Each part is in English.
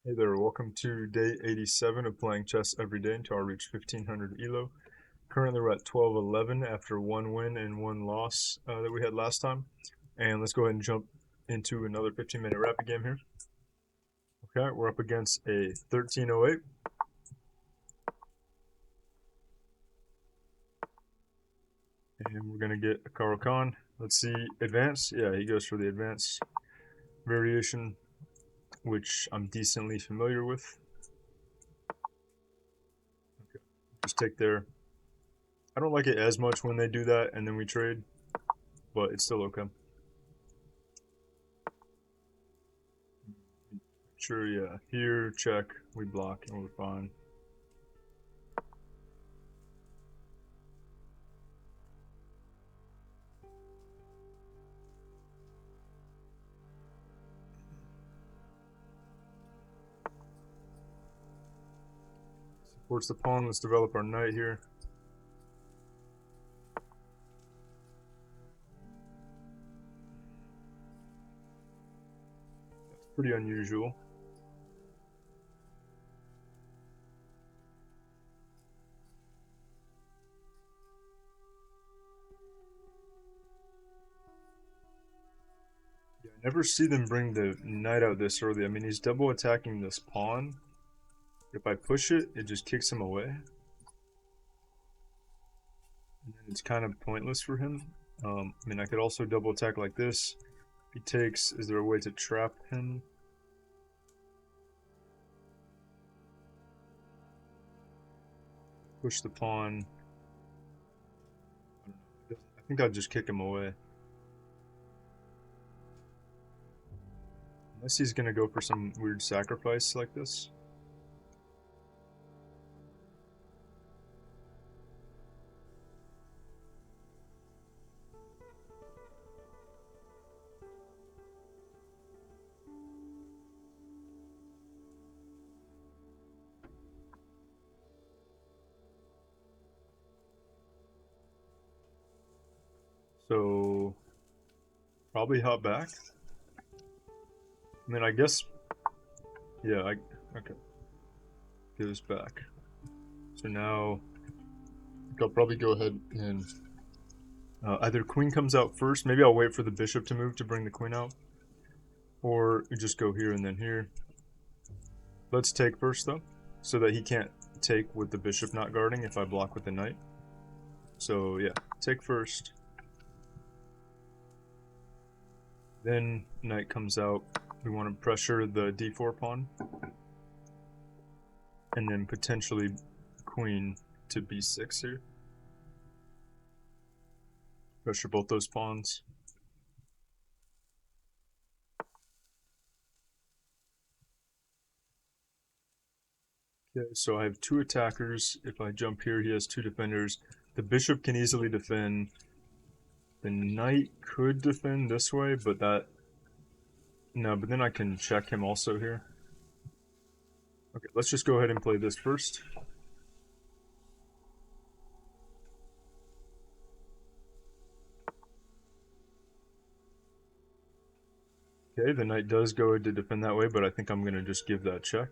Hey there, welcome to day 87 of playing chess every day until I reach 1500 Elo. Currently we're at 12-11 after one win and one loss that we had last time. And let's go ahead and jump into another 15-minute rapid game here. Okay, we're up against a 1308. And we're going to get a Karo Khan. Let's see, advance. Yeah, he goes for the advance variation, which I'm decently familiar with. Okay, just take their... I don't like it as much when they do that and then we trade, but it's still okay. Sure, yeah. Here, check, we block, and we're fine. Supports the pawn, let's develop our knight here. That's pretty unusual. Yeah, I never see them bring the knight out this early. I mean, he's double attacking this pawn. If I push it, it just kicks him away. And then it's kind of pointless for him. I mean, I could also double attack like this. If he takes, is there a way to trap him? Push the pawn. I don't know. I think I'll just kick him away. Unless he's gonna go for some weird sacrifice like this. So probably hop back. I mean, I guess, yeah, okay. Get this back. So now, I'll probably go ahead and either queen comes out first. Maybe I'll wait for the bishop to move to bring the queen out. Or we just go here and then here. Let's take first, though, so that he can't take with the bishop not guarding if I block with the knight. So, yeah, take first. Then knight comes out. We want to pressure the d4 pawn. And then potentially queen to b6 here. Pressure both those pawns. Okay, so I have two attackers. If I jump here, he has two defenders. The bishop can easily defend. The knight could defend this way, but that... No, but then I can check him also here. Okay, let's just go ahead and play this first. Okay, the knight does go to defend that way, but I think I'm going to just give that check.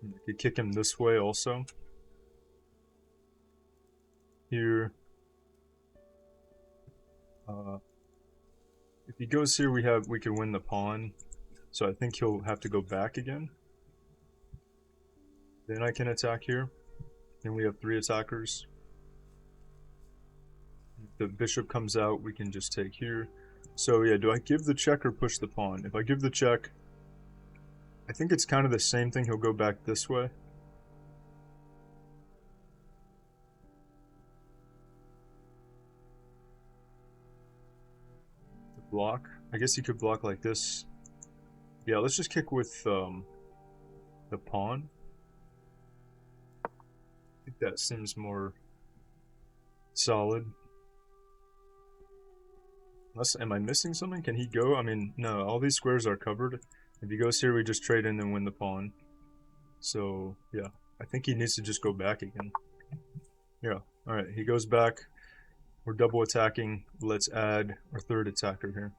I could kick him this way also. Here. If he goes here, we can win the pawn. So I think he'll have to go back again. Then I can attack here. Then we have three attackers. If the bishop comes out, we can just take here. So yeah, do I give the check or push the pawn? If I give the check, I think it's kind of the same thing. He'll go back this way. The block. I guess he could block like this. Yeah, let's just kick with the pawn. I think that seems more solid. Unless, am I missing something? Can he go? I mean, no, all these squares are covered. If he goes here, we just trade in and win the pawn. So, yeah, I think he needs to just go back again. Yeah, alright, he goes back. We're double attacking. Let's add our third attacker here.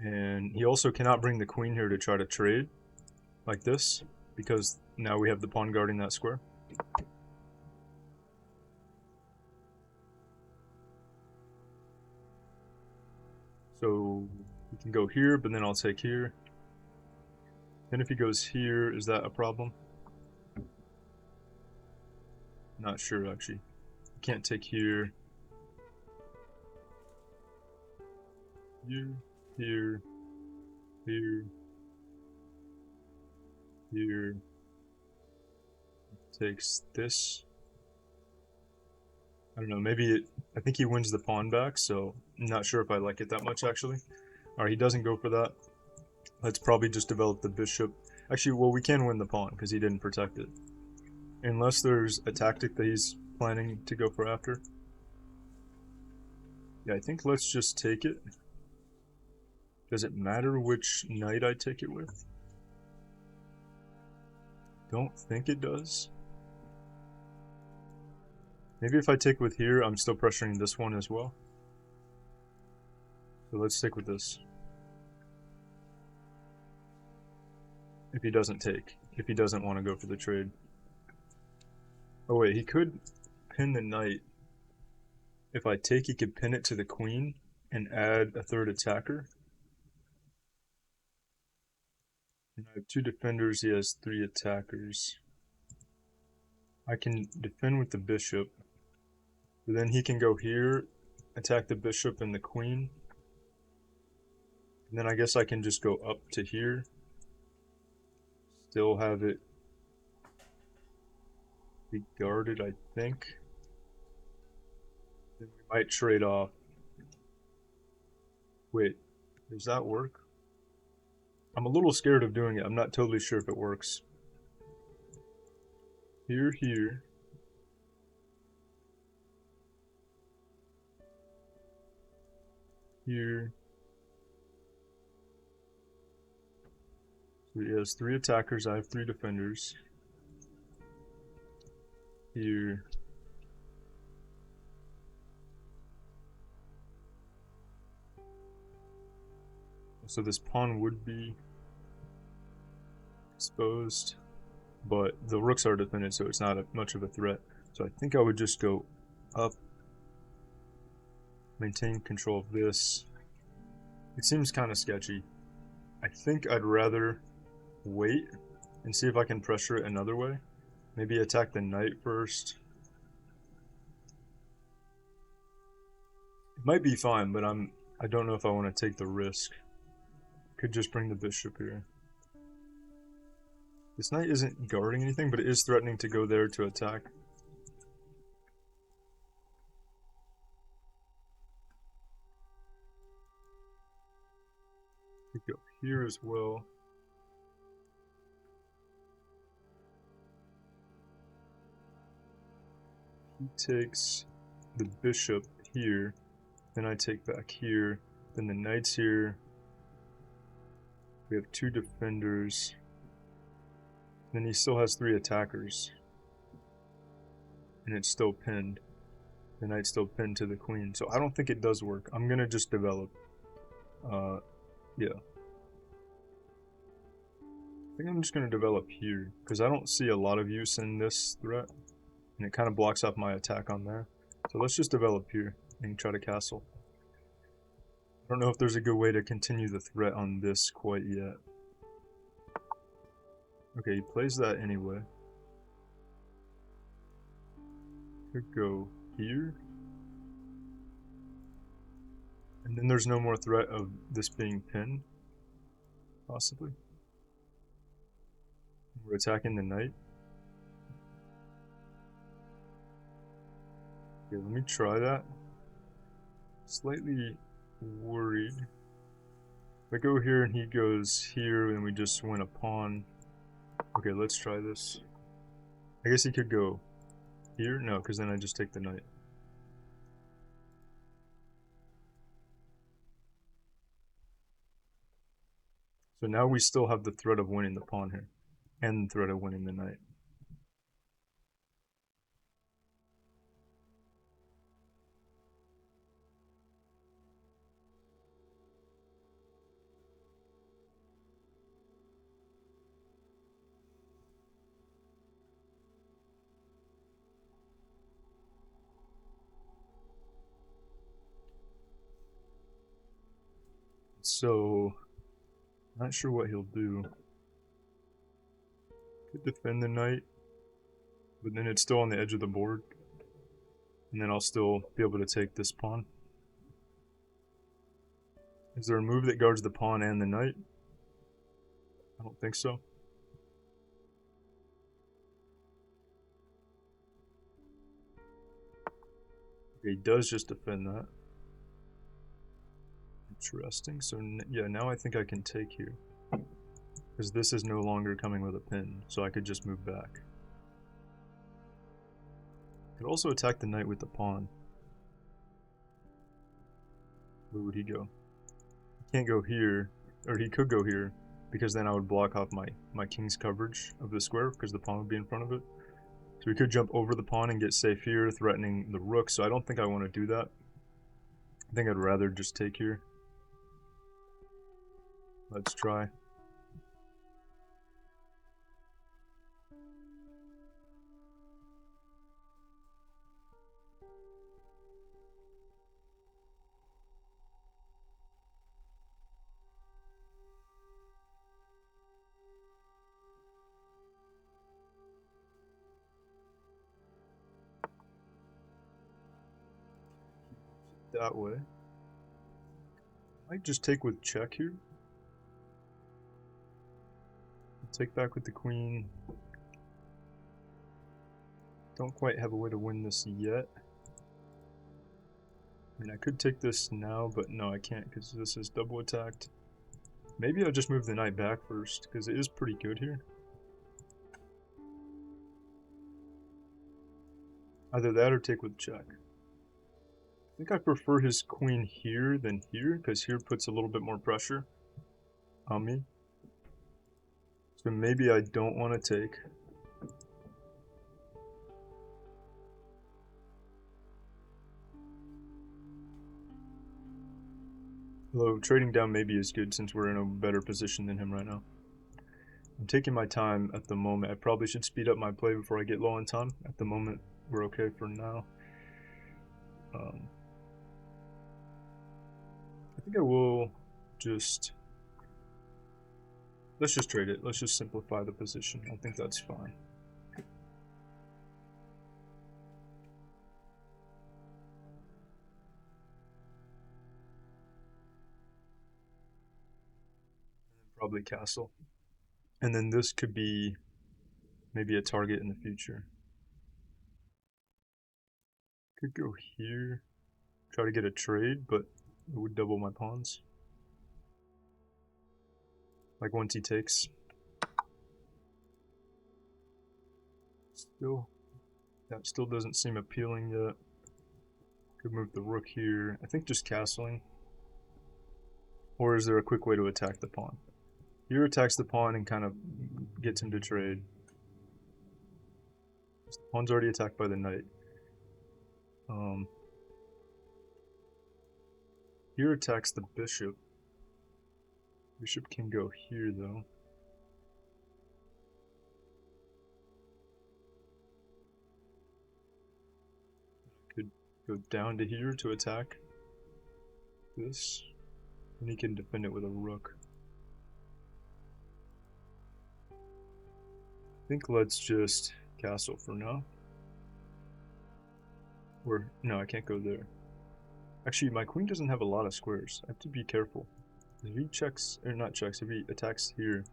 And he also cannot bring the queen here to try to trade like this, because now we have the pawn guarding that square. So he can go here, but then I'll take here. Then if he goes here, is that a problem? Not sure, actually. Can't take here. Here, here, here, here. Takes this. I don't know, maybe I think he wins the pawn back, so I'm not sure if I like it that much, actually. Alright, he doesn't go for that. Let's probably just develop the bishop. Actually, well, we can win the pawn, because he didn't protect it. Unless there's a tactic that he's planning to go for after. Yeah, I think let's just take it. Does it matter which knight I take it with? Don't think it does. Maybe if I take with here, I'm still pressuring this one as well. So let's stick with this. If he doesn't take. If he doesn't want to go for the trade. Oh wait, he could pin the knight. If I take, he could pin it to the queen and add a third attacker. And I have 2 defenders, he has 3 attackers. I can defend with the bishop. But then he can go here, attack the bishop and the queen. And then I guess I can just go up to here. Still have it be guarded, I think. Then we might trade off. Wait, does that work? I'm a little scared of doing it. I'm not totally sure if it works. Here, here. Here. So he has 3 attackers, I have 3 defenders. Here. So this pawn would be exposed, but the rooks are defended, so it's not much of a threat. So I think I would just go up, maintain control of this. It seems kind of sketchy. I think I'd rather wait and see if I can pressure it another way. Maybe attack the knight first. It might be fine, but I don't know if I want to take the risk. Could just bring the bishop here. This knight isn't guarding anything, but it is threatening to go there to attack. Could go here as well. He takes the bishop here, then I take back here, then the knight's here. We have 2 defenders. Then he still has 3 attackers. And it's still pinned. The knight's still pinned to the queen. So I don't think it does work. I'm gonna just develop. Yeah. I think I'm just gonna develop here, because I don't see a lot of use in this threat. And it kind of blocks off my attack on there. So let's just develop here and try to castle. I don't know if there's a good way to continue the threat on this quite yet. Okay, he plays that anyway. Could go here. And then there's no more threat of this being pinned. Possibly. We're attacking the knight. Okay, let me try that. Slightly worried. If I go here and he goes here and we just win a pawn. Okay, let's try this. I guess he could go here? No, because then I just take the knight. So now we still have the threat of winning the pawn here. And the threat of winning the knight. So, not sure what he'll do. Could defend the knight, but then it's still on the edge of the board. And then I'll still be able to take this pawn. Is there a move that guards the pawn and the knight? I don't think so. Okay, he does just defend that. Interesting. So, yeah, now I think I can take here. Because this is no longer coming with a pin, so I could just move back. Could also attack the knight with the pawn. Where would he go? He can't go here, or he could go here, because then I would block off my king's coverage of the square, because the pawn would be in front of it. So he could jump over the pawn and get safe here, threatening the rook, so I don't think I want to do that. I think I'd rather just take here. Let's try. That way. I might just take with check here. Take back with the queen. Don't quite have a way to win this yet. I mean, I could take this now, but no, I can't because this is double attacked. Maybe I'll just move the knight back first, because it is pretty good here. Either that or take with check. I think I prefer his queen here than here, because here puts a little bit more pressure on me. So maybe I don't want to take. Although trading down maybe is good since we're in a better position than him right now. I'm taking my time at the moment. I probably should speed up my play before I get low on time. At the moment, we're okay for now. I think I will just... Let's just trade it. Let's just simplify the position. I think that's fine. Probably castle. And then this could be maybe a target in the future. Could go here. Try to get a trade, but it would double my pawns. Like once he takes. Still, that still doesn't seem appealing yet. Could move the rook here. I think just castling. Or is there a quick way to attack the pawn? Here attacks the pawn and kind of gets him to trade. The pawn's already attacked by the knight. Here attacks the bishop. Bishop can go here though. Could go down to here to attack this. And he can defend it with a rook. I think let's just castle for now. Or, no, I can't go there. Actually, my queen doesn't have a lot of squares. I have to be careful. If he checks, or not checks, if he attacks here.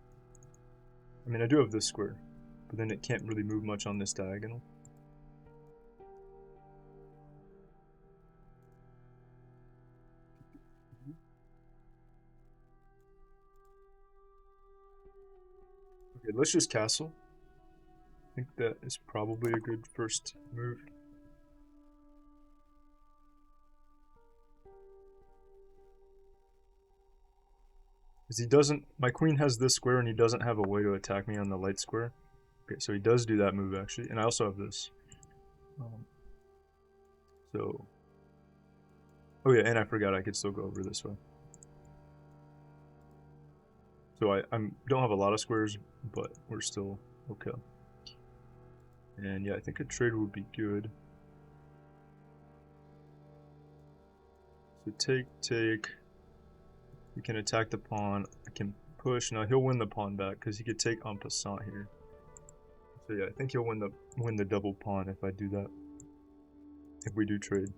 I mean, I do have this square, but then it can't really move much on this diagonal. Okay, let's just castle. I think that is probably a good first move. Because he doesn't, my queen has this square and he doesn't have a way to attack me on the light square. Okay, so he does do that move actually, and I also have this. Oh yeah, and I forgot I could still go over this way. So I don't have a lot of squares, but we're still okay. And yeah, I think a trade would be good. So take. We can attack the pawn. I can push. Now he'll win the pawn back because he could take en passant here. So yeah, I think he'll win the double pawn if I do that. If we do trade.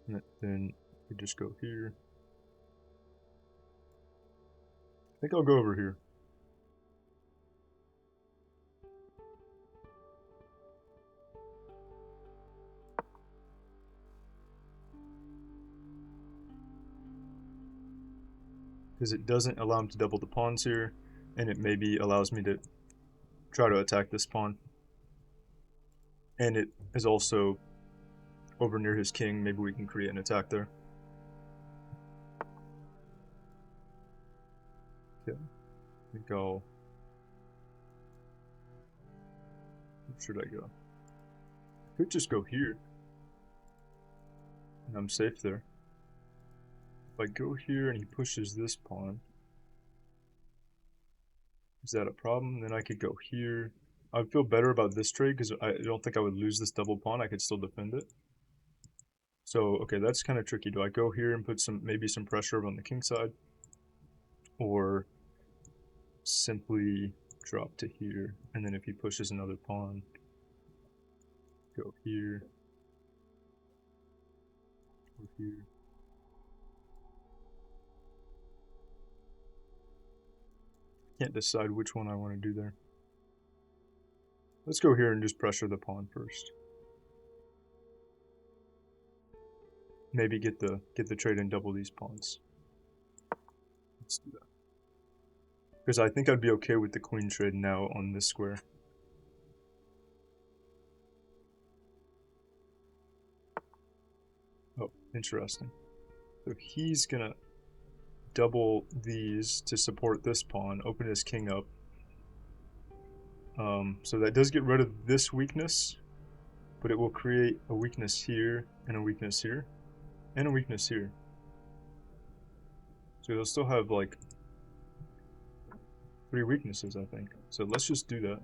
And then we just go here. I think I'll go over here. Because it doesn't allow him to double the pawns here, and it maybe allows me to try to attack this pawn. And it is also over near his king. Maybe we can create an attack there. Okay, I think I'll... Where should I go? I could just go here. And I'm safe there. If I go here and he pushes this pawn, is that a problem? Then I could go here. I would feel better about this trade because I don't think I would lose this double pawn. I could still defend it. So, okay, that's kind of tricky. Do I go here and put maybe some pressure on the king side? Or simply drop to here, and then if he pushes another pawn, go here, or here. Can't decide which one I want to do there. Let's go here and just pressure the pawn first. Maybe get the trade and double these pawns. Let's do that. Because I think I'd be okay with the queen trade now on this square. Oh, interesting. So he's gonna double these to support this pawn, open his king up. So that does get rid of this weakness, but it will create a weakness here, and a weakness here, and a weakness here. So they'll still have like 3 weaknesses, I think. So let's just do that.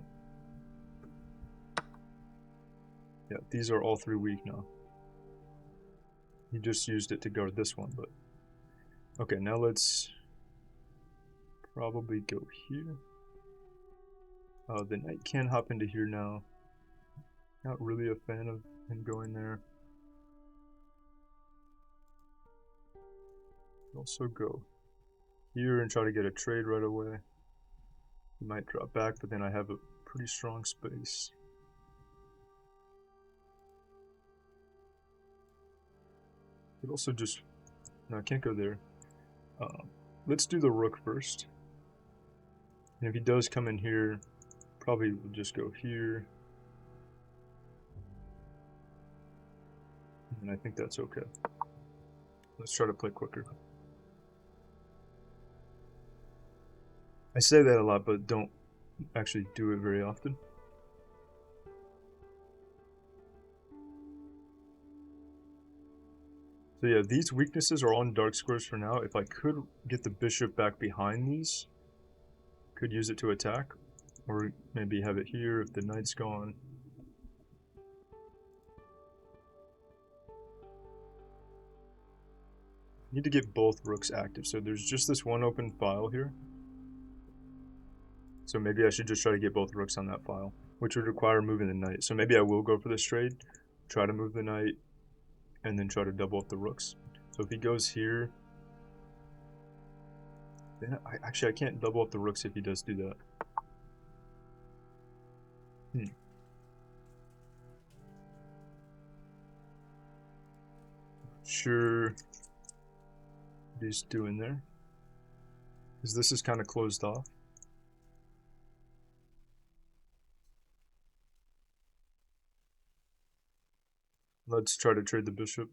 Yeah, these are all 3 weak now. He just used it to guard this one, but... Okay, now let's probably go here. The knight can hop into here now. Not really a fan of him going there. Also go here and try to get a trade right away. He might drop back, but then I have a pretty strong space. Could also just... No, I can't go there. Let's do the rook first. And if he does come in here, probably we'll just go here. And I think that's okay. Let's try to play quicker. I say that a lot, but don't actually do it very often. So yeah, these weaknesses are on dark squares for now. If I could get the bishop back behind these, could use it to attack. Or maybe have it here if the knight's gone. Need to get both rooks active. So there's just this one open file here. So maybe I should just try to get both rooks on that file, which would require moving the knight. So maybe I will go for this trade, try to move the knight, and then try to double up the rooks. So if he goes here, then I can't double up the rooks if he does do that. Sure what he's doing there, because this is kind of closed off. Let's try to trade the bishop.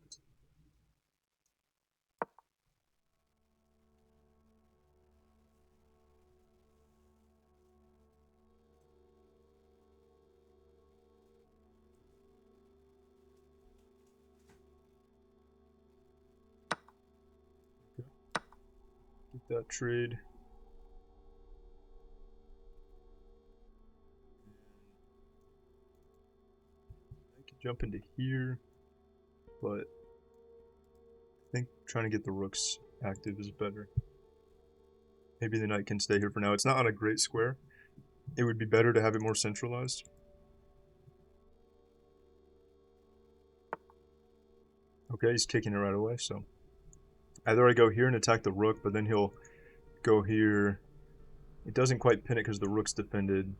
Get that trade. I can jump into here, but I think trying to get the rooks active is better. Maybe the knight can stay here for now. It's not on a great square. It would be better to have it more centralized. Okay, he's kicking it right away, so either I go here and attack the rook, but then he'll go here. It doesn't quite pin it because the rook's defended.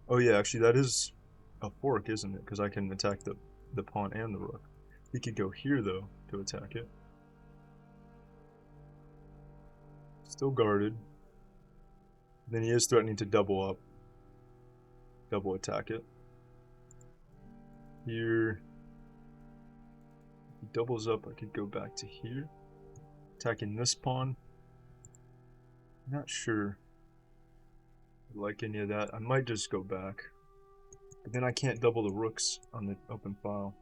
Oh yeah, actually that is a fork, isn't it? Because I can attack the pawn and the rook. He could go here, though, to attack it. Still guarded. Then he is threatening to double up. Double attack it. Here. If he doubles up, I could go back to here. Attacking this pawn. Not sure I like any of that. I might just go back. But then I can't double the rooks on the open file.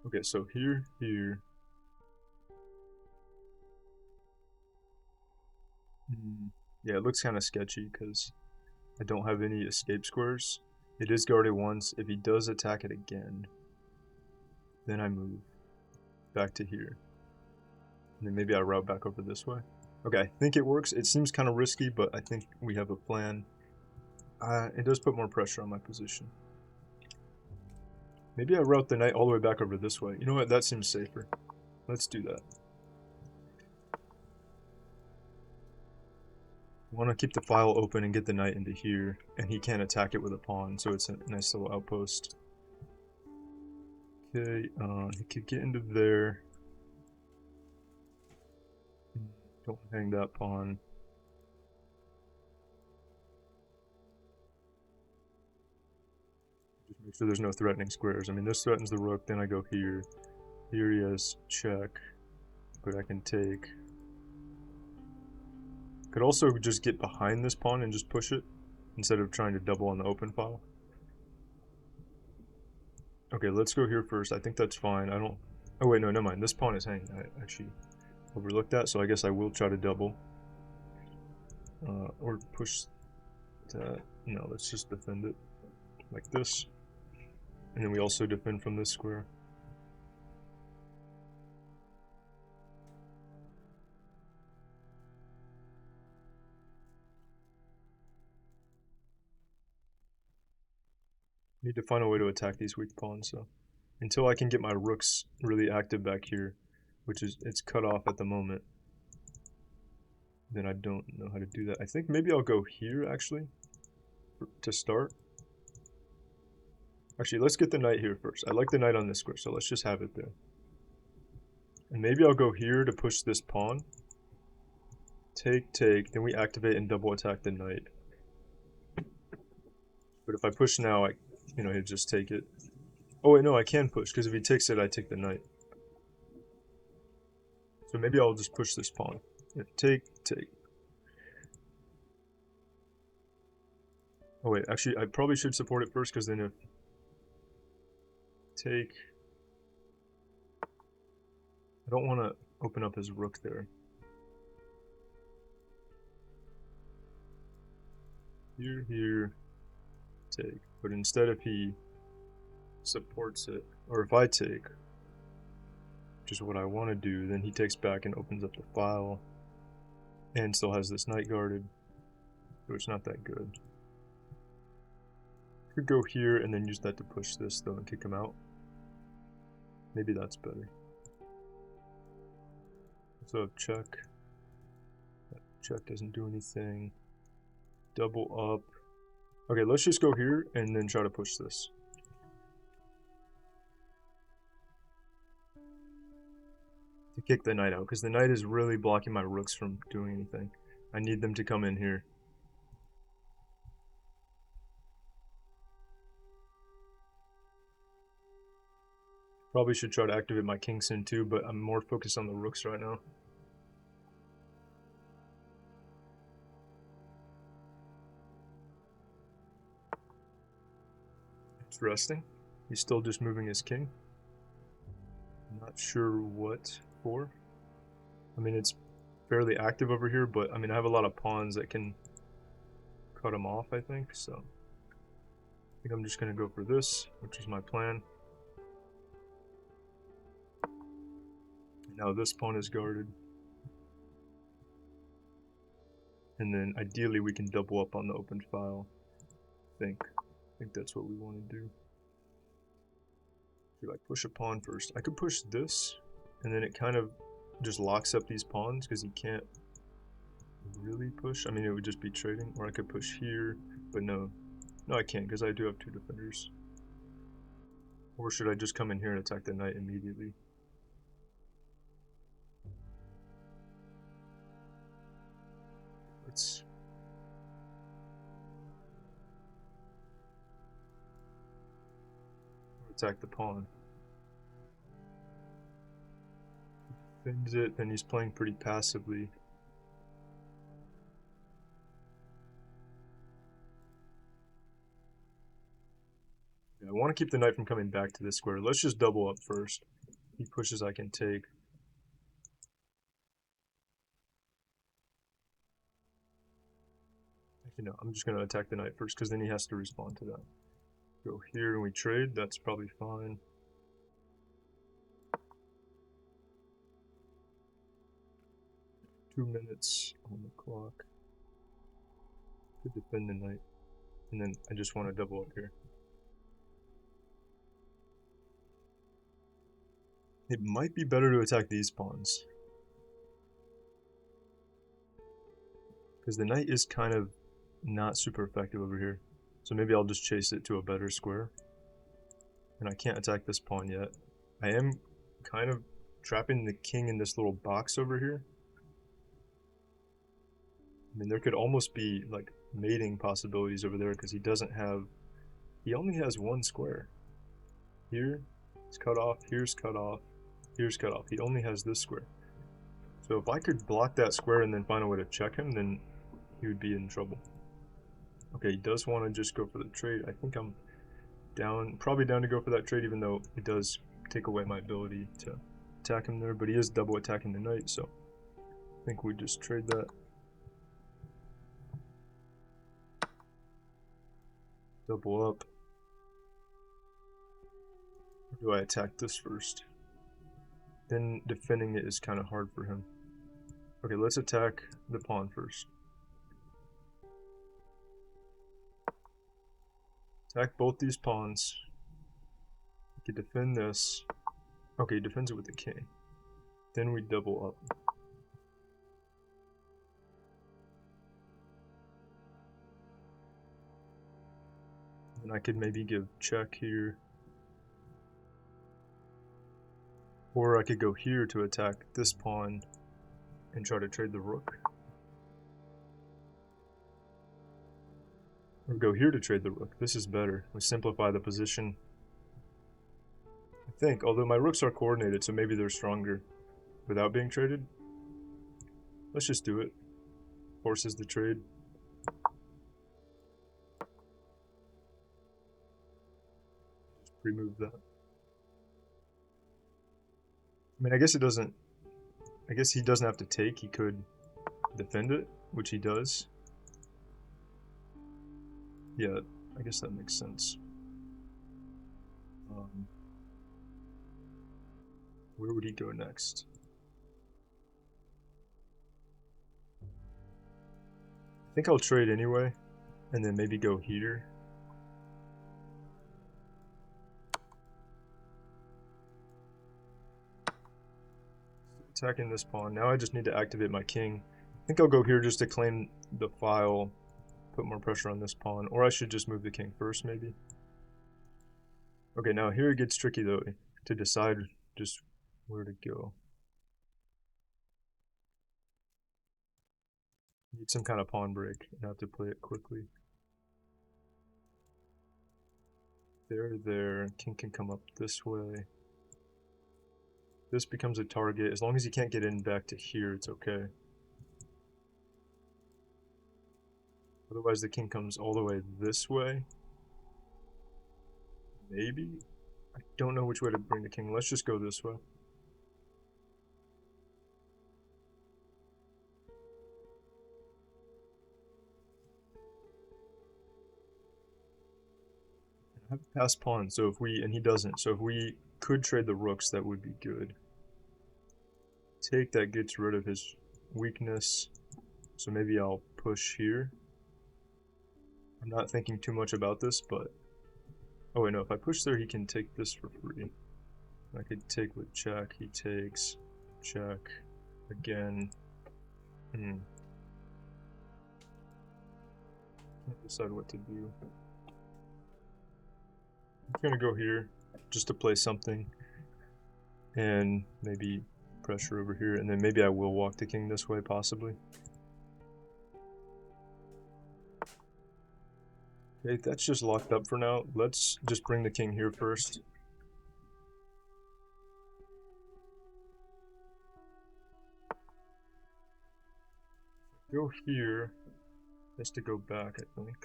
Okay, so here. Yeah, it looks kind of sketchy because I don't have any escape squares. It is guarded once. If he does attack it again, then I move back to here. And then maybe I route back over this way. Okay, I think it works. It seems kind of risky, but I think we have a plan. It does put more pressure on my position. Maybe I route the knight all the way back over this way. You know what? That seems safer. Let's do that. I want to keep the file open and get the knight into here, and he can't attack it with a pawn, so it's a nice little outpost. Okay, he could get into there. Don't hang that pawn. Just make sure there's no threatening squares. I mean, this threatens the rook, then I go here. Here he has check, but I can take. Could also just get behind this pawn and just push it, instead of trying to double on the open file. Okay, let's go here first. I think that's fine. I don't... Oh wait, no, never mind. This pawn is hanging. I actually overlooked that, so I guess I will try to double. Or push that. No, let's just defend it. Like this. And then we also defend from this square. Need to find a way to attack these weak pawns, so until I can get my rooks really active back here, which is it's cut off at the moment, then I don't know how to do that. I think maybe I'll go here actually to start. Actually, let's get the knight here first. I like the knight on this square, so let's just have it there. And maybe I'll go here to push this pawn. Take, then we activate and double attack the knight. But if I push now, he'll just take it. Oh wait, no, I can push, because if he takes it, I take the knight. So maybe I'll just push this pawn. Yeah, take. Oh wait, actually, I probably should support it first, because then if... Take... I don't want to open up his rook there. Here, take. But instead if he supports it, or if I take, which is what I want to do, then he takes back and opens up the file, and still has this knight guarded, so it's not that good. Could go here and then use that to push this though and kick him out. Maybe that's better. So check. Check doesn't do anything. Double up. Okay, let's just go here and then try to push this. To kick the knight out, because the knight is really blocking my rooks from doing anything. I need them to come in here. Probably should try to activate my king soon too, but I'm more focused on the rooks right now. It's resting. He's still just moving his king. I'm not sure what for. I mean, it's fairly active over here, but I mean, I have a lot of pawns that can cut him off, I think, so I think I'm just going to go for this, which is my plan. Now this pawn is guarded. And then ideally we can double up on the open file. I think that's what we want to do. Should I push a pawn first? I could push this, and then it kind of just locks up these pawns because he can't really push. I mean, it would just be trading. Or I could push here, but no. No, I can't because I do have two defenders. Or should I just come in here and attack the knight immediately? Let's... attack the pawn. Defends it, and he's playing pretty passively. Yeah, I want to keep the knight from coming back to this square. Let's just double up first. He pushes, I can take. Actually, no, I'm just going to attack the knight first because then he has to respond to that. Go here and we trade, that's probably fine. Two minutes on the clock to defend the knight. And then I just want to double up here. It might be better to attack these pawns. Because the knight is kind of not super effective over here. So maybe I'll just chase it to a better square. And I can't attack this pawn yet. I am kind of trapping the king in this little box over here. I mean, there could almost be like mating possibilities over there because he doesn't have... He only has one square. Here, it's cut off, here's cut off, here's cut off. He only has this square. So if I could block that square and then find a way to check him, then he would be in trouble. Okay, he does want to just go for the trade. I think I'm down, probably down to go for that trade, even though it does take away my ability to attack him there. But he is double attacking the knight, so I think we just trade that. Double up. Or do I attack this first? Then defending it is kind of hard for him. Okay, let's attack the pawn first. Attack both these pawns. We can defend this. Okay, he defends it with the king. Then we double up. And I could maybe give check here. Or I could go here to attack this pawn and try to trade the rook. Or go here to trade the rook. This is better. We simplify the position. I think, although my rooks are coordinated, so maybe they're stronger without being traded. Let's just do it. Forces the trade. Just remove that. I mean, I guess it doesn't... I guess he doesn't have to take. He could defend it, which he does. Yeah, I guess that makes sense. Where would he go next? I think I'll trade anyway, and then maybe go here. Attacking this pawn. Now I just need to activate my king. I think I'll go here just to claim the file, put more pressure on this pawn, or I should just move the king first, maybe. Okay, now here it gets tricky though, to decide just where to go. Need some kind of pawn break, and I have to play it quickly. There, king can come up this way. This becomes a target. As long as he can't get in back to here, it's okay. Otherwise the king comes all the way this way. Maybe? I don't know which way to bring the king. Let's just go this way. I have a passed pawn, so if we, and he doesn't, so if we could trade the rooks, that would be good. take, that gets rid of his weakness. So maybe I'll push here. I'm not thinking too much about this, but... Oh wait, no, if I push there, he can take this for free. I could take with check, he takes, check, again. Can't decide what to do. I'm gonna go here, just to play something. And maybe pressure over here, and then maybe I will walk the king this way, possibly. Okay, that's just locked up for now. Let's just bring the king here first. Go here. Has to go back, I think.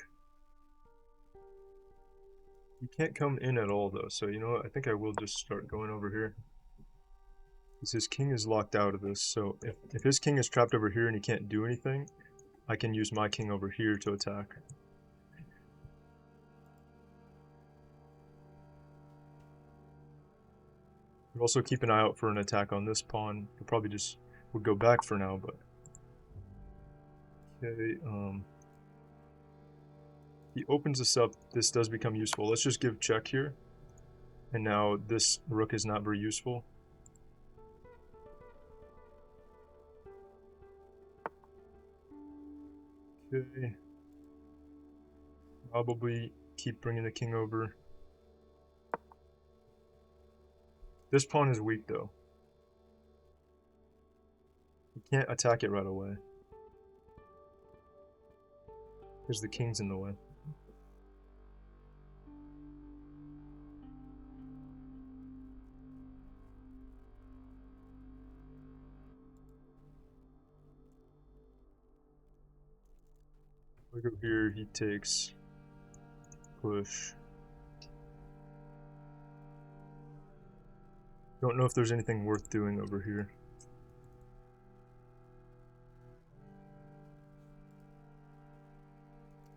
He can't come in at all, though, so you know what? I think I will just start going over here. Because his king is locked out of this, so if his king is trapped over here and he can't do anything, I can use my king over here to attack. We'll also keep an eye out for an attack on this pawn. He'll probably just would go back for now, but... Okay, he opens this up. This does become useful. Let's just give check here. And now this rook is not very useful. Okay. Probably keep bringing the king over. This pawn is weak, though. He can't attack it right away. Because the king's in the way. We go here, he takes push. Don't know if there's anything worth doing over here.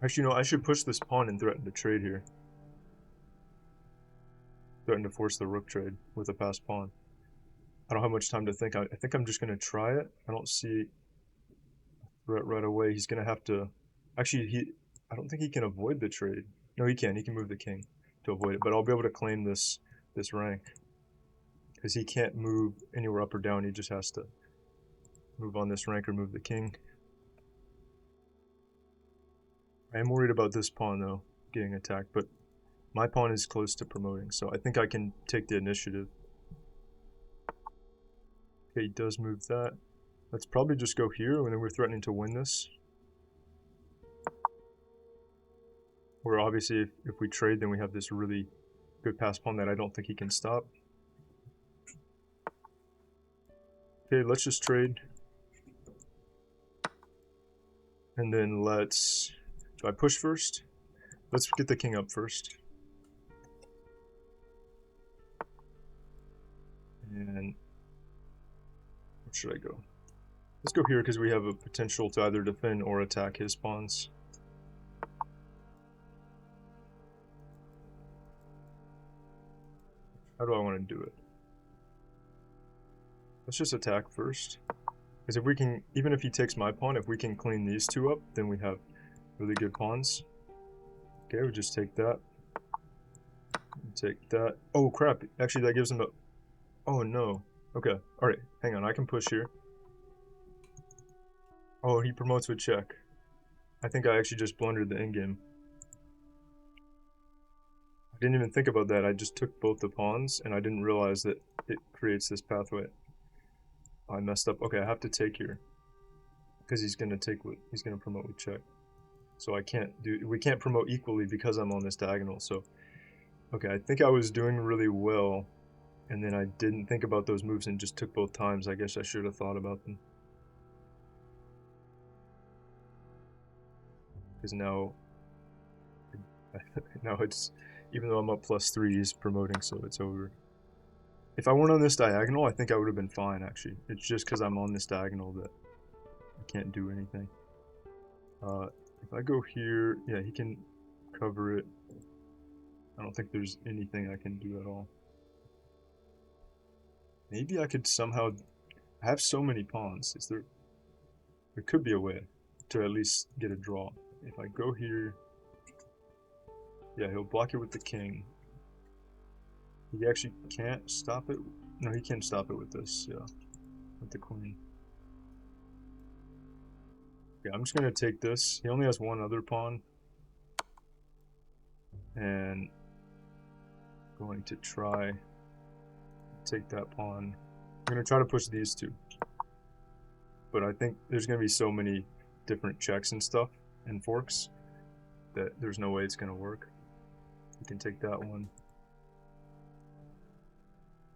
Actually, no, I should push this pawn and threaten to trade here. Threaten to force the rook trade with a passed pawn. I don't have much time to think. I think I'm just going to try it. I don't see a threat right away. He's going to have to... Actually, I don't think he can avoid the trade. No, he can. He can move the king to avoid it. But I'll be able to claim this rank. Because he can't move anywhere up or down. He just has to move on this rank or move the king. I am worried about this pawn, though, getting attacked. But my pawn is close to promoting, so I think I can take the initiative. Okay, he does move that. Let's probably just go here, and then we're threatening to win this. Or obviously, if we trade, then we have this really good pass pawn that I don't think he can stop. Okay, let's just trade. And then let's... Do I push first? Let's get the king up first. And... Where should I go? Let's go here because we have a potential to either defend or attack his pawns. How do I want to do it? Let's just attack first. Because if we can, even if he takes my pawn, if we can clean these two up, then we have really good pawns. Okay, we just take that. Take that. Oh crap, actually that gives him a... Oh no. Okay, alright, hang on, I can push here. Oh, he promotes with check. I think I actually just blundered the endgame. I didn't even think about that, I just took both the pawns, and I didn't realize that it creates this pathway. I messed up. Okay, I have to take here. Because he's gonna promote with check. So I can't do... We can't promote equally because I'm on this diagonal, so... Okay, I think I was doing really well, and then I didn't think about those moves and just took both times. I guess I should have thought about them. Because now... now it's... Even though I'm up +3, he's promoting, so it's over. If I weren't on this diagonal, I think I would have been fine, actually. It's just because I'm on this diagonal that I can't do anything. If I go here, yeah, he can cover it. I don't think there's anything I can do at all. Maybe I could somehow... I have so many pawns. Is there... There could be a way to at least get a draw. If I go here... Yeah, he'll block it with the king. He actually can't stop it. No, he can stop it with this, yeah. With the queen. Yeah, I'm just gonna take this. He only has one other pawn. And going to try take that pawn. I'm gonna try to push these two. But I think there's gonna be so many different checks and stuff and forks that there's no way it's gonna work. You can take that one.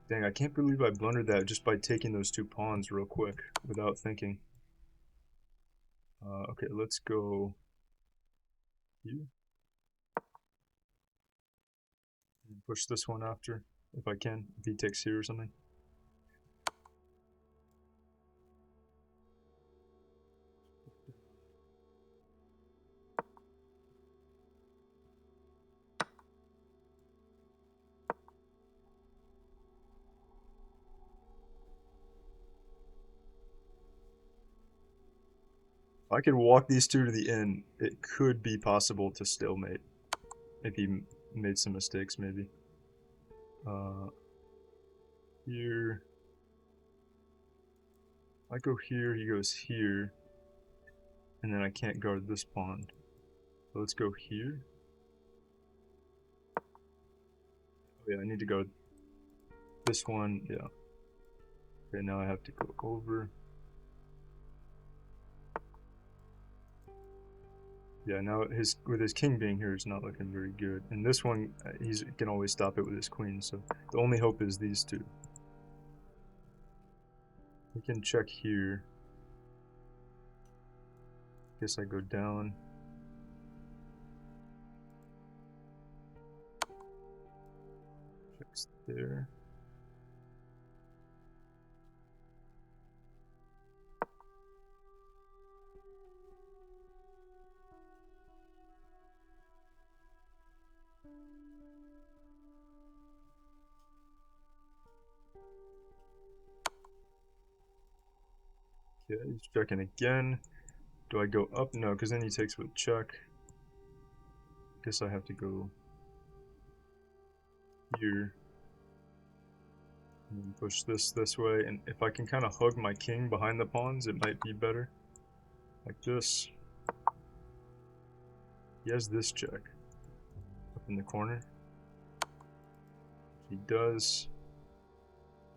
Dang, I can't believe I blundered that just by taking those two pawns real quick without thinking. Okay, let's go here. And push this one after, if I can, if he takes here or something. If I could walk these two to the end, it could be possible to stalemate. If he made some mistakes, maybe. Here. I go here, he goes here. And then I can't guard this pawn. So let's go here. Oh yeah, I need to go this one, yeah. Okay, now I have to go over. Yeah, now with his king being here, it's not looking very good. And this one, he can always stop it with his queen, so the only hope is these two. We can check here. Guess I go down. Checks there. Okay, he's checking again. Do I go up? No, because then he takes with check. Guess I have to go here. And push this way. And if I can kind of hug my king behind the pawns, it might be better. Like this. He has this check up in the corner. He does.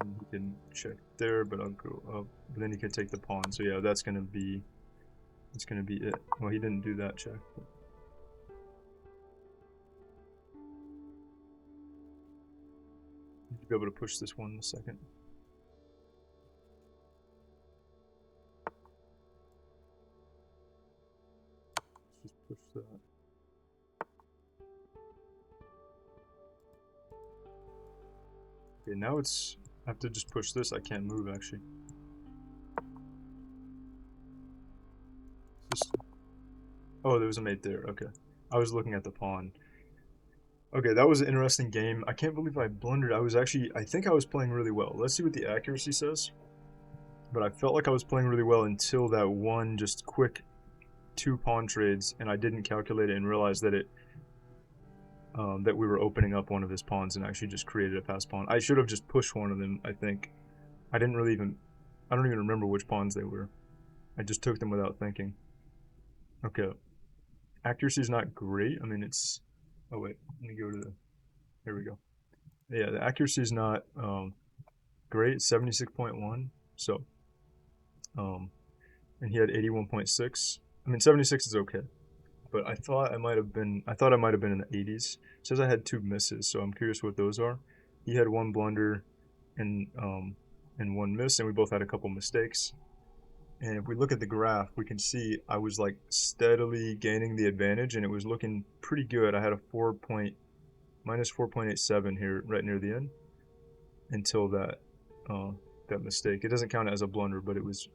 And he can check there, but I'll go up. But then he can take the pawn. So yeah, that's gonna be it. Well, he didn't do that check. But... Need to be able to push this one in a second. Let's just push that. Okay, now it's... I have to just push this. I can't move, actually. Just... Oh, there was a mate there. Okay. I was looking at the pawn. Okay, that was an interesting game. I can't believe I blundered. I think I was playing really well. Let's see what the accuracy says. But I felt like I was playing really well until that one just quick 2 pawn trades, and I didn't calculate it and realize that that we were opening up one of his pawns and actually just created a pass pawn. I should have just pushed one of them, I think. I don't even remember which pawns they were. I just took them without thinking. Okay. Accuracy is not great. I mean, it's... Oh, wait. Let me go to the... There we go. Yeah, the accuracy is not great. 76.1. So, and he had 81.6. I mean, 76 is okay. But I thought I might have been in the 80s. It says I had 2 misses, so I'm curious what those are. He had 1 blunder and 1 miss, and we both had a couple mistakes. And if we look at the graph, we can see I was like steadily gaining the advantage, and it was looking pretty good. I had a minus 4.87 here right near the end until that mistake. It doesn't count as a blunder, but it was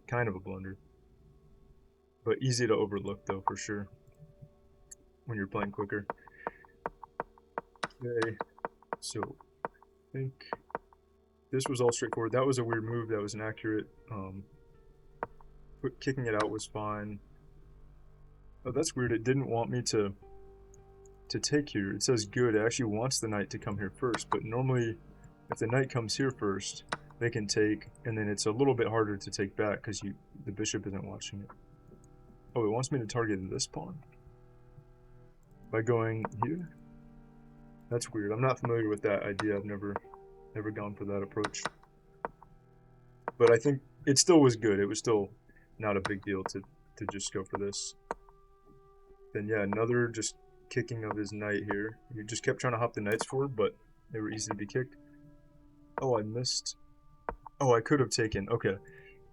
kind of a blunder. But easy to overlook though, for sure, when you're playing quicker. Okay, so I think this was all straightforward. That was a weird move. That was inaccurate. Kicking it out was fine. Oh, that's weird. It didn't want me to take here. It says good. It actually wants the knight to come here first, but normally if the knight comes here first, they can take, and then it's a little bit harder to take back because the bishop isn't watching it. Oh, it wants me to target this pawn by going here? That's weird. I'm not familiar with that idea. I've never gone for that approach. But I think it still was good. It was still not a big deal to just go for this. Then yeah, another just kicking of his knight here. He just kept trying to hop the knights forward, but they were easy to be kicked. Oh, I missed. Oh, I could have taken. Okay.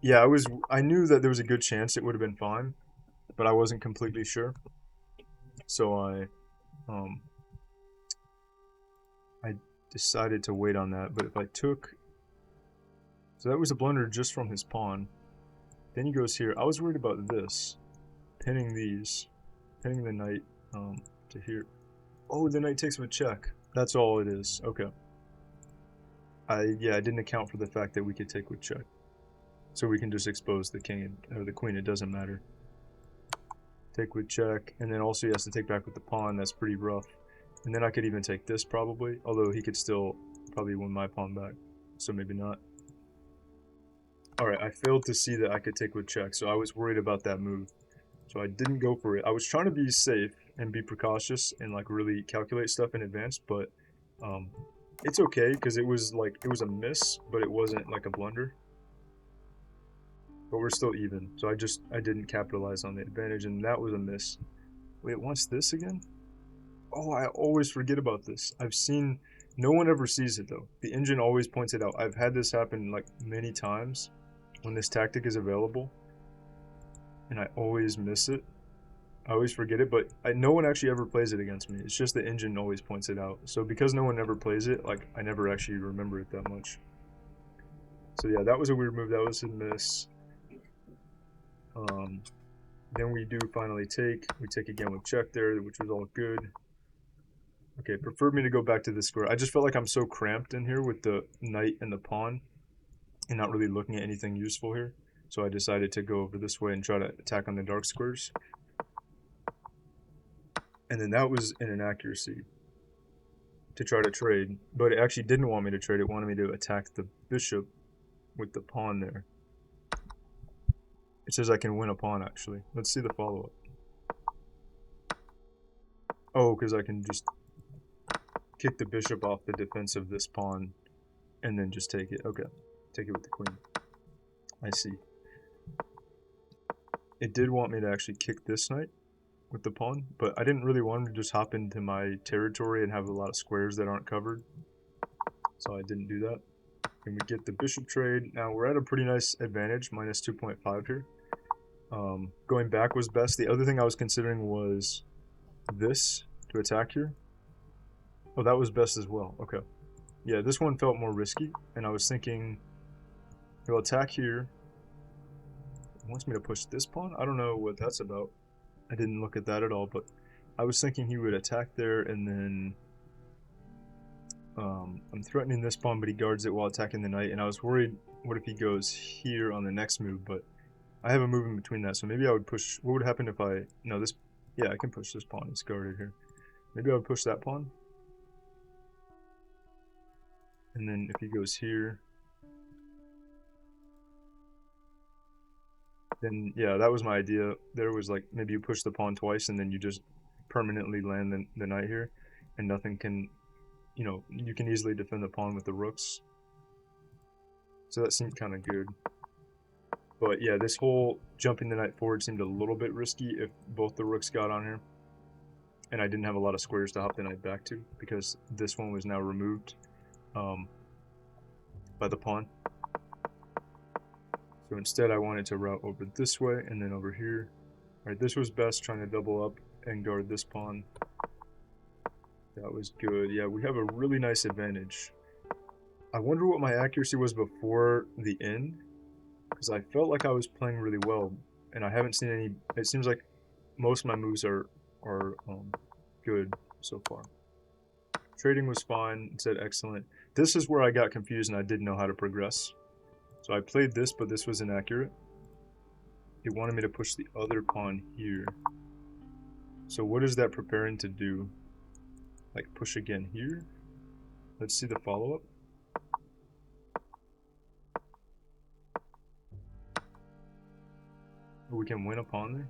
Yeah, I knew that there was a good chance it would have been fine, but I wasn't completely sure. So I decided to wait on that. But if I took, so that was a blunder just from his pawn. Then he goes here. I was worried about this, pinning the knight to here. Oh, the knight takes with check. That's all it is. Okay. I didn't account for the fact that we could take with check. So we can just expose the king or the queen, it doesn't matter. Take with check, and then also he has to take back with the pawn, that's pretty rough. And then I could even take this probably, although he could still probably win my pawn back, so maybe not. Alright, I failed to see that I could take with check, so I was worried about that move. So I didn't go for it. I was trying to be safe and be precautious and like really calculate stuff in advance, but it's okay because it was a miss, but it wasn't like a blunder. But we're still even, so I didn't capitalize on the advantage, and that was a miss. Wait, it wants this again? Oh, I always forget about this. No one ever sees it though. The engine always points it out. I've had this happen like many times when this tactic is available, and I always miss it. I always forget it, but no one actually ever plays it against me. It's just the engine always points it out. So because no one ever plays it, like I never actually remember it that much. So yeah, that was a weird move. That was a miss. Then we do finally take. We take again with check there, which was all good. Okay, preferred me to go back to the square. I just felt like I'm so cramped in here with the knight and the pawn and not really looking at anything useful here. So I decided to go over this way and try to attack on the dark squares. And then that was an inaccuracy to try to trade, but it actually didn't want me to trade. It wanted me to attack the bishop with the pawn there. It says I can win a pawn, actually. Let's see the follow-up. Oh, because I can just kick the bishop off the defense of this pawn and then just take it. Okay, take it with the queen. I see. It did want me to actually kick this knight with the pawn, but I didn't really want him to just hop into my territory and have a lot of squares that aren't covered. So I didn't do that. And we get the bishop trade. Now we're at a pretty nice advantage, minus 2.5 here. Going back was best. The other thing I was considering was this to attack here. Oh, that was best as well. Okay. Yeah, this one felt more risky, and I was thinking he'll attack here. He wants me to push this pawn? I don't know what that's about. I didn't look at that at all, but I was thinking he would attack there, and then I'm threatening this pawn, but he guards it while attacking the knight, and I was worried, what if he goes here on the next move, but I have a move in between that, so maybe I would push. What would happen if I... No, this... Yeah, I can push this pawn. It's guarded here. Maybe I would push that pawn. And then if he goes here... Then, yeah, that was my idea. There was like, maybe you push the pawn twice, and then you just permanently land the knight here. And nothing can... You know, you can easily defend the pawn with the rooks. So that seemed kind of good. But yeah, this whole jumping the knight forward seemed a little bit risky if both the rooks got on here. And I didn't have a lot of squares to hop the knight back to, because this one was now removed by the pawn. So instead I wanted to route over this way and then over here. Alright, this was best, trying to double up and guard this pawn. That was good. Yeah, we have a really nice advantage. I wonder what my accuracy was before the end, because I felt like I was playing really well, and I haven't seen any... It seems like most of my moves are good so far. Trading was fine. It said excellent. This is where I got confused and I didn't know how to progress. So I played this, but this was inaccurate. It wanted me to push the other pawn here. So what is that preparing to do? Like push again here? Let's see the follow-up. We can win a pawn there.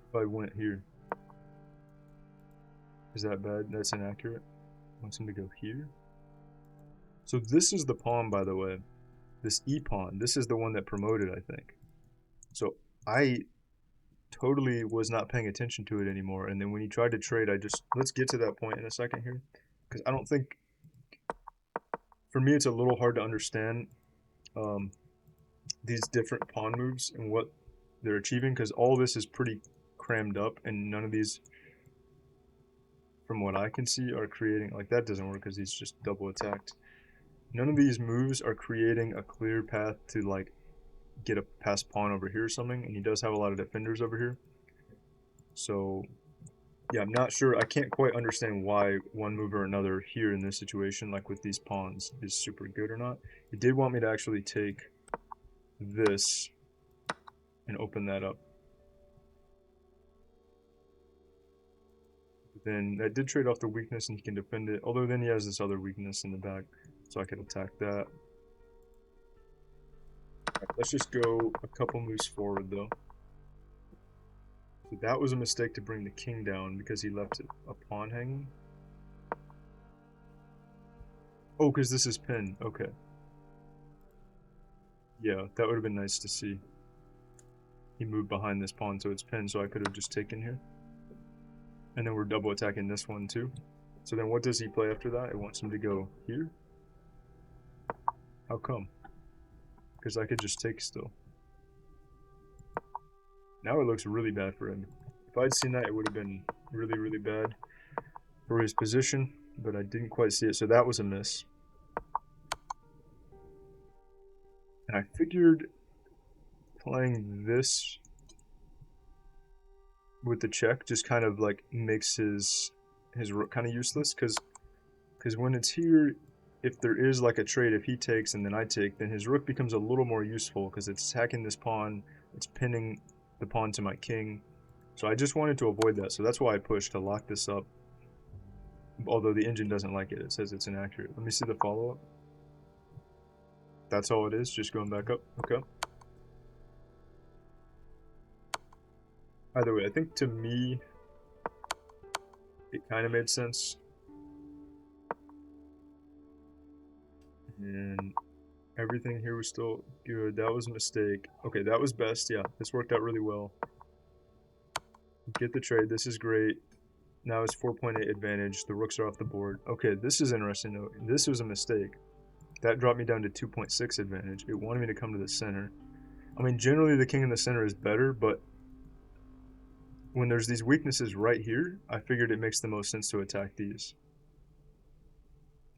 If I went here. Is that bad? That's inaccurate. Wants him to go here. So this is the pawn, by the way. This E pawn. This is the one that promoted, I think. So I totally was not paying attention to it anymore. And then when he tried to trade, let's get to that point in a second here. Because I don't think, for me, it's a little hard to understand these different pawn moves and what they're achieving. Because all this is pretty crammed up and none of these, from what I can see, are creating, like that doesn't work because he's just double attacked. None of these moves are creating a clear path to like get a passed pawn over here or something, and he does have a lot of defenders over here. So yeah, I'm not sure. I can't quite understand why one move or another here in this situation, like with these pawns, is super good or not. He did want me to actually take this and open that up. Then that did trade off the weakness and he can defend it, although then he has this other weakness in the back, so I could attack that. Right, let's just go a couple moves forward though. So that was a mistake to bring the king down because he left a pawn hanging. Oh, because this is pinned. Okay. Yeah, that would have been nice to see. He moved behind this pawn, so it's pinned, so I could have just taken here. And then we're double attacking this one too. So then what does he play after that? It wants him to go here? How come? Because I could just take still. Now it looks really bad for him. If I'd seen that, it would have been really, really bad for his position, but I didn't quite see it, so that was a miss. And I figured playing this with the check just kind of like makes his rook kind of useless, because when it's here, if there is like a trade, if he takes and then I take, then his rook becomes a little more useful because it's attacking this pawn, it's pinning the pawn to my king. So I just wanted to avoid that, so that's why I pushed to lock this up. Although the engine doesn't like it, it says it's inaccurate. Let me see the follow-up. That's all it is, just going back up. Okay. Either way, I think to me, it kind of made sense. And everything here was still good. That was a mistake. Okay, that was best. Yeah, this worked out really well. Get the trade. This is great. Now it's 4.8 advantage. The rooks are off the board. Okay, this is interesting though. This was a mistake. That dropped me down to 2.6 advantage. It wanted me to come to the center. I mean, generally the king in the center is better, but when there's these weaknesses right here, I figured it makes the most sense to attack these.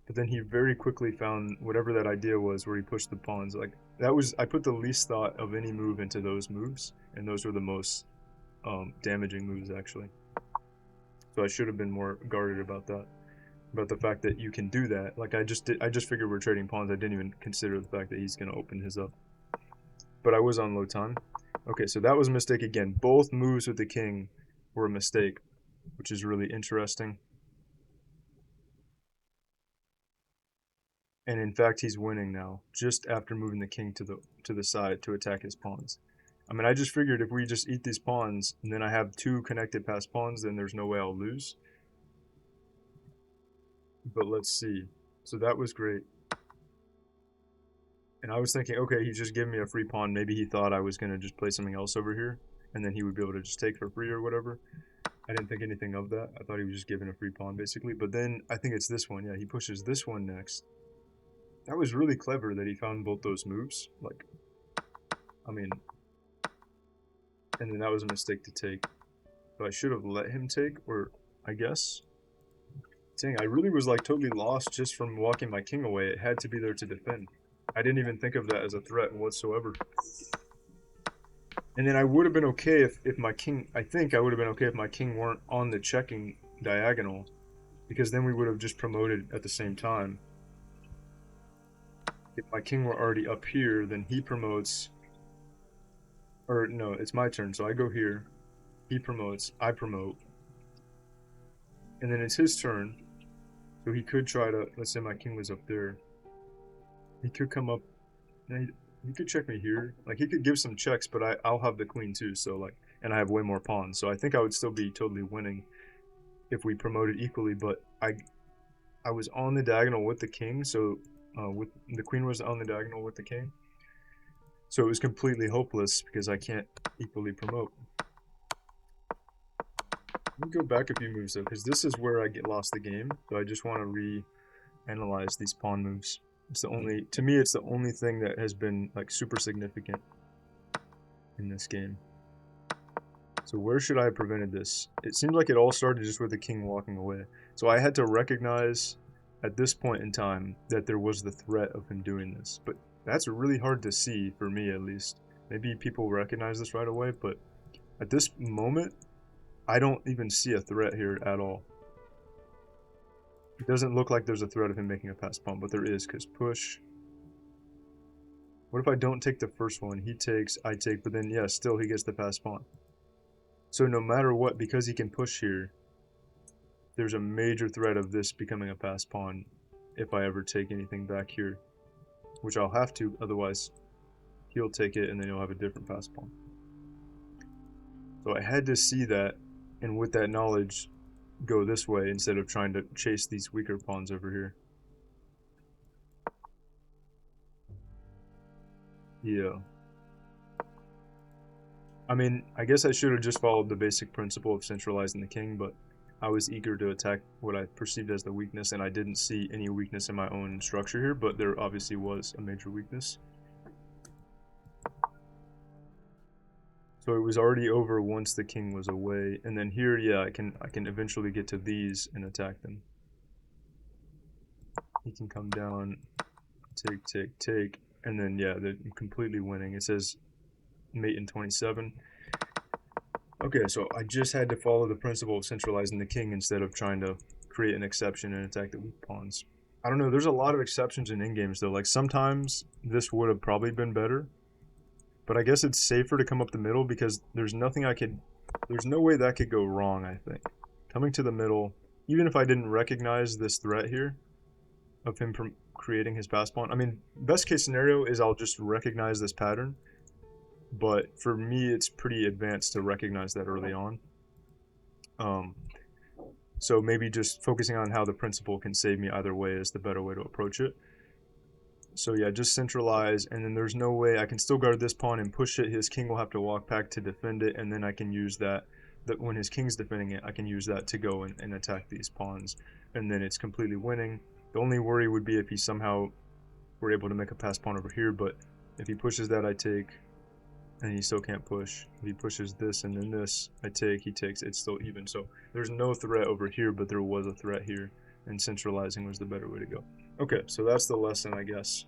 But then he very quickly found whatever that idea was where he pushed the pawns. Like that was, I put the least thought of any move into those moves, and those were the most damaging moves actually. So I should have been more guarded about that. About the fact that you can do that. Like I just figured we're trading pawns. I didn't even consider the fact that he's gonna open his up. But I was on low time. Okay, so that was a mistake again. Both moves with the king were a mistake, which is really interesting. And in fact, he's winning now, just after moving the king to the side to attack his pawns. I mean, I just figured if we just eat these pawns, and then I have two connected passed pawns, then there's no way I'll lose. But let's see. So that was great. And I was thinking, okay, he's just giving me a free pawn. Maybe he thought I was going to just play something else over here, and then he would be able to just take for free or whatever. I didn't think anything of that. I thought he was just giving a free pawn, basically. But then I think it's this one. Yeah, he pushes this one next. That was really clever that he found both those moves. Like, I mean, and then that was a mistake to take. So I should have let him take, or I guess. Dang, I really was like totally lost just from walking my king away. It had to be there to defend. I didn't even think of that as a threat whatsoever. And then I would have been okay if my king, I think I would have been okay if my king weren't on the checking diagonal, because then we would have just promoted at the same time. If my king were already up here, then he promotes, or no, it's my turn, so I go here, he promotes, I promote, and then it's his turn, so he could try to, let's say my king was up there, he could come up, he could check me here, like he could give some checks, but I'll have the queen too, so like, and I have way more pawns, so I think I would still be totally winning if we promoted equally, but I was on the diagonal with the king, so with the queen was on the diagonal with the king, so it was completely hopeless because I can't equally promote. Let me go back a few moves though, because this is where I get lost the game. So I just want to re-analyze these pawn moves. It's the only, to me, it's the only thing that has been like super significant in this game. So where should I have prevented this? It seemed like it all started just with the king walking away. So I had to recognize at this point in time that there was the threat of him doing this. But that's really hard to see, for me at least. Maybe people recognize this right away, but at this moment, I don't even see a threat here at all. It doesn't look like there's a threat of him making a pass pawn, but there is, because push. What if I don't take the first one? He takes, I take, but then, yeah, still he gets the pass pawn. So no matter what, because he can push here, there's a major threat of this becoming a pass pawn if I ever take anything back here, which I'll have to, otherwise he'll take it and then he'll have a different pass pawn. So I had to see that, and with that knowledge, go this way instead of trying to chase these weaker pawns over here. Yeah. I mean, I guess I should have just followed the basic principle of centralizing the king, but I was eager to attack what I perceived as the weakness, and I didn't see any weakness in my own structure here, but there obviously was a major weakness. So it was already over once the king was away, and then here, yeah, I can eventually get to these and attack them. He can come down, take, take, take, and then yeah, they're completely winning. It says mate in 27. Okay, so I just had to follow the principle of centralizing the king instead of trying to create an exception and attack the weak pawns. I don't know, there's a lot of exceptions in in-games though. Like sometimes this would have probably been better, but I guess it's safer to come up the middle because there's no way that could go wrong, I think. Coming to the middle, even if I didn't recognize this threat here of him from creating his pass pawn. I mean, best case scenario is I'll just recognize this pattern, but for me, it's pretty advanced to recognize that early on. Um, so maybe just focusing on how the principle can save me either way is the better way to approach it. So yeah, just centralize, and then there's no way I can still guard this pawn and push it. His king will have to walk back to defend it, and then I can use that when his king's defending it, I can use that to go and attack these pawns, and then it's completely winning. The only worry would be if he somehow were able to make a pass pawn over here, but if he pushes that, I take, and he still can't push. If he pushes this and then this, I take, he takes, it's still even. So there's no threat over here, but there was a threat here, and centralizing was the better way to go. Okay, so that's the lesson, I guess,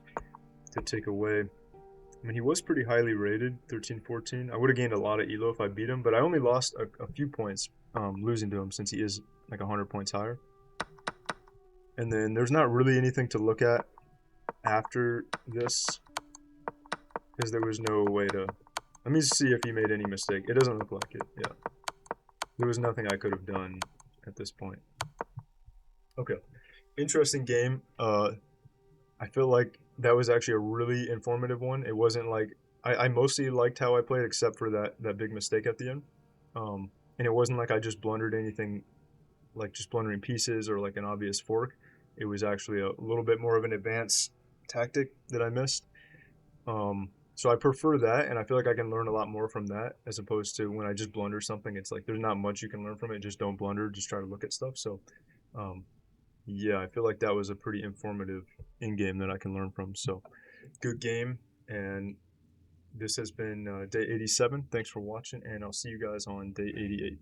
to take away. I mean, he was pretty highly rated, 13, 14. I would have gained a lot of elo if I beat him, but I only lost a few points losing to him since he is like 100 points higher. And then there's not really anything to look at after this because there was no way to... Let me see if he made any mistake. It doesn't look like it, yeah. There was nothing I could have done at this point. Okay, interesting game. I feel like that was actually a really informative one. It wasn't like... I mostly liked how I played except for that big mistake at the end. And it wasn't like I just blundered anything, like just blundering pieces or like an obvious fork. It was actually a little bit more of an advanced tactic that I missed. So I prefer that, and I feel like I can learn a lot more from that as opposed to when I just blunder something. It's like there's not much you can learn from it. Just don't blunder. Just try to look at stuff. So, um, yeah, I feel like that was a pretty informative in game that I can learn from. So, good game, and this has been day 87. Thanks for watching, and I'll see you guys on day 88.